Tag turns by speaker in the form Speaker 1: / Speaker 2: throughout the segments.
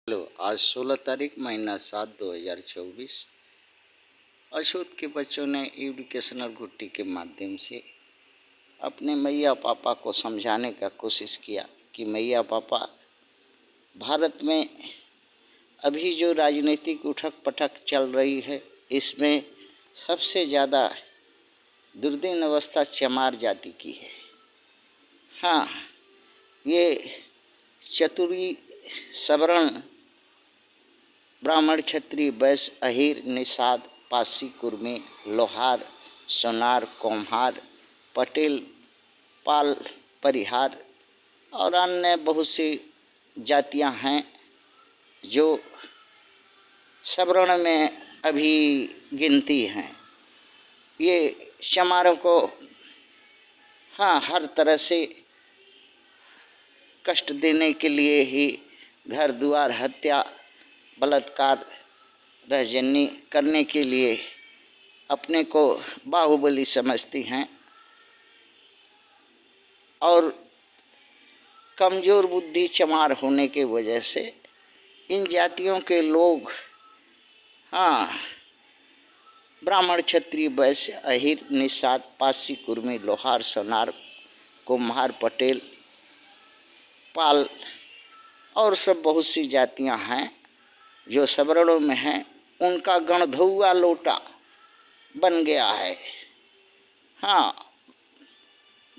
Speaker 1: Hello. आज 16 तारीख महीना 7 2024। अछूत के बच्चों ने एजुकेशनल घुट्टी के माध्यम से अपने मैया पापा को समझाने का कोशिश किया कि मैया पापा, भारत में अभी जो राजनीतिक उठक पटक चल रही है, इसमें सबसे ज़्यादा दुर्दीन अवस्था चमार जाति की है। हाँ, ये चतुरी सवर्ण ब्राह्मण, क्षत्रिय, वैश्य, अहीर, निषाद, पासी, कुर्मी, लोहार, सोनार, कोम्हार, पटेल, पाल, परिहार और अन्य बहुत सी जातियां हैं जो सवर्ण में अभी गिनती हैं। ये चमारों को हर तरह से कष्ट देने के लिए ही घर द्वार, हत्या, बलात्कार, रहजनी करने के लिए अपने को बाहुबली समझती हैं और कमज़ोर बुद्धि चमार होने के वजह से इन जातियों के लोग ब्राह्मण, क्षत्रिय, वैश्य, अहीर, निषाद, पासी, कुर्मी, लोहार, सोनार, कुम्हार, पटेल, पाल और सब बहुत सी जातियां हैं जो सवर्णों में हैं, उनका गणधौआ लोटा बन गया है।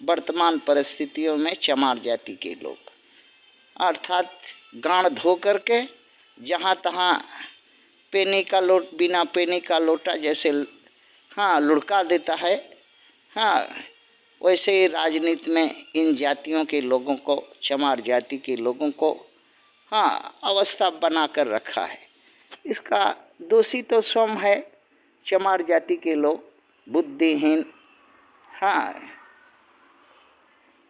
Speaker 1: वर्तमान परिस्थितियों में चमार जाति के लोग अर्थात गांड धो करके जहाँ तहाँ पेनी का लोट, बिना पेनी का लोटा जैसे लुढ़का देता है, वैसे ही राजनीति में इन जातियों के लोगों को, चमार जाति के लोगों को अवस्था बना कर रखा है। इसका दोषी तो स्वयं है, चमार जाति के लोग बुद्धिहीन।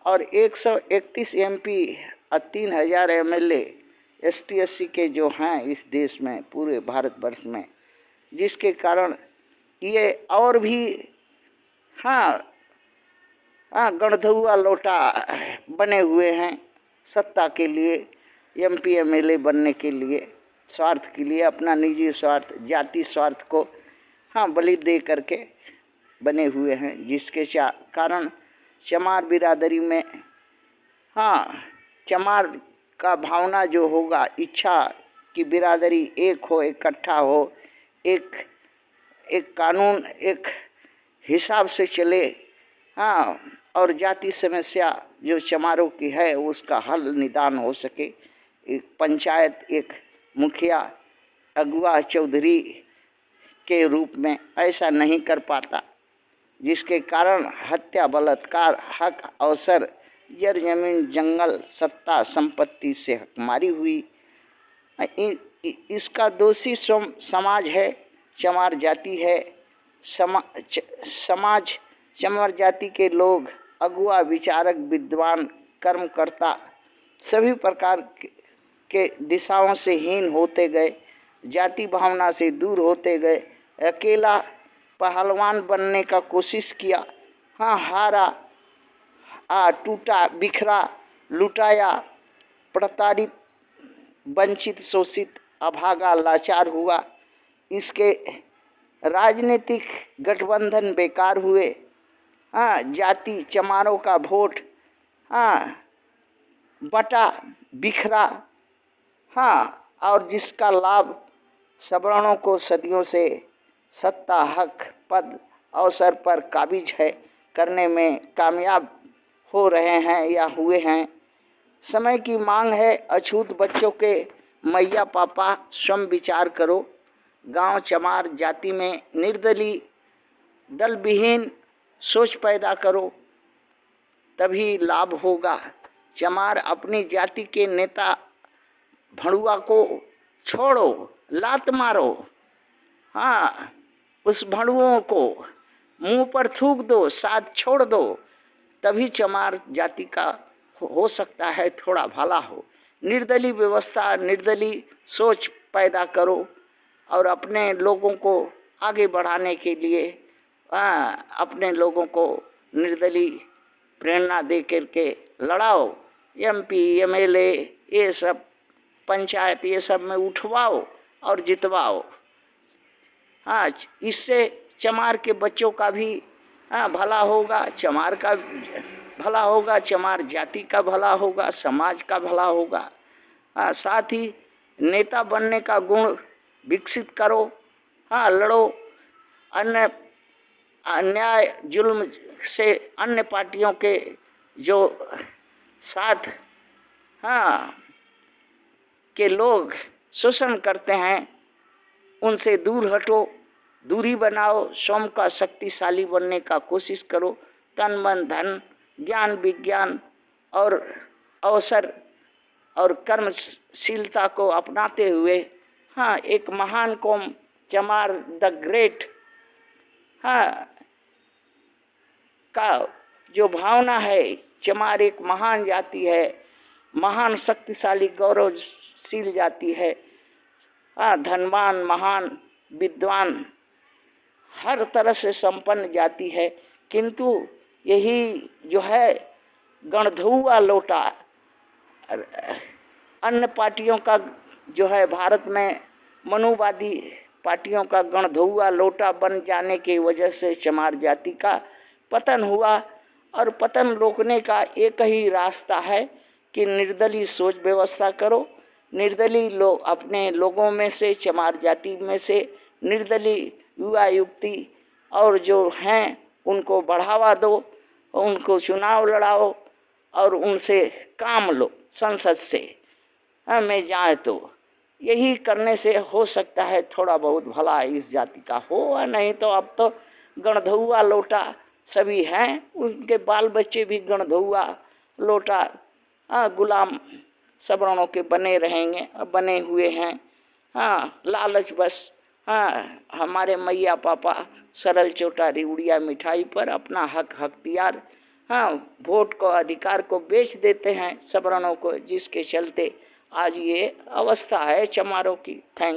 Speaker 1: और 131 एमपी और 3000 एमएलए एसटी एससी के जो हैं इस देश में, पूरे भारतवर्ष में, जिसके कारण ये और भी गणधौआ लोटा बने हुए हैं सत्ता के लिए, एमपी एमएलए बनने के लिए, स्वार्थ के लिए, अपना निजी स्वार्थ, जाति स्वार्थ को बलि दे करके बने हुए हैं, जिसके कारण चमार बिरादरी में चमार का भावना जो होगा, इच्छा कि बिरादरी एक हो, इकट्ठा हो, एक कानून, एक हिसाब से चले, और जाति समस्या जो चमारों की है उसका हल निदान हो सके। एक पंचायत, एक मुखिया, अगुआ, चौधरी के रूप में ऐसा नहीं कर पाता, जिसके कारण हत्या, बलात्कार, हक, अवसर, जर जमीन, जंगल, सत्ता, संपत्ति से हकमारी हुई। इसका दोषी समाज है, चमार जाति है। समाज, चमार जाति के लोग, अगुआ, विचारक, विद्वान, कर्मकर्ता सभी प्रकार के दिशाओं से हीन होते गए, जाति भावना से दूर होते गए। अकेला पहलवान बनने का कोशिश किया, हारा, टूटा, बिखरा, लुटाया, प्रताड़ित, वंचित, शोषित, अभागा, लाचार हुआ। इसके राजनीतिक गठबंधन बेकार हुए। जाति चमारों का वोट बटा, बिखरा, और जिसका लाभ सवर्णों को सदियों से सत्ता, हक, पद, अवसर पर काबिज है करने में कामयाब हो रहे हैं या हुए हैं। समय की मांग है, अछूत बच्चों के मैया पापा स्वयं विचार करो। गांव चमार जाति में निर्दलीय, दल विहीन सोच पैदा करो, तभी लाभ होगा। चमार अपनी जाति के नेता भड़ुआ को छोड़ो, लात मारो, उस भड़ुओं को मुंह पर थूक दो, साथ छोड़ दो, तभी चमार जाति का हो सकता है थोड़ा भला हो। निर्दलीय व्यवस्था, निर्दलीय सोच पैदा करो और अपने लोगों को आगे बढ़ाने के लिए अपने लोगों को निर्दलीय प्रेरणा दे करके लड़ाओ। एमपी, एमएलए, ये सब पंचायत ये सब में उठवाओ और जितवाओ। हाँ, इससे चमार के बच्चों का भी भला होगा, चमार का भला होगा, चमार जाति का भला होगा, समाज का भला होगा। साथ ही नेता बनने का गुण विकसित करो। हाँ, लड़ो अन्य अन्याय जुल्म से, अन्य पार्टियों के जो साथ के लोग शोषण करते हैं उनसे दूर हटो, दूरी बनाओ, स्वयं का शक्तिशाली बनने का कोशिश करो। तन मन धन ज्ञान विज्ञान और अवसर और कर्मशीलता को अपनाते हुए एक महान कौम चमार द ग्रेट का जो भावना है, चमार एक महान जाति है, महान शक्तिशाली गौरवशील जाति है, धनवान महान विद्वान हर तरह से संपन्न जाति है। किंतु यही जो है गणधुआ लोटा अन्य पार्टियों का जो है, भारत में मनुवादी पार्टियों का गणधुआ लोटा बन जाने की वजह से चमार जाति का पतन हुआ। और पतन रोकने का एक ही रास्ता है कि निर्दलीय सोच व्यवस्था करो। निर्दलीय लोग अपने लोगों में से, चमार जाति में से निर्दलीय युवा युवती और जो हैं उनको बढ़ावा दो, उनको चुनाव लड़ाओ और उनसे काम लो संसद से में जाए। तो यही करने से हो सकता है थोड़ा बहुत भला इस जाति का हो, नहीं तो अब तो गणधुआ लोटा सभी हैं, उनके बाल बच्चे भी गणधुआ लोटा गुलाम सवर्णों के बने रहेंगे, बने हुए हैं। लालच बस हमारे मैया पापा सरल चोटा रिउड़िया मिठाई पर अपना हक हख्तियार वोट को अधिकार को बेच देते हैं सवर्णों को, जिसके चलते आज ये अवस्था है चमारों की। थैंक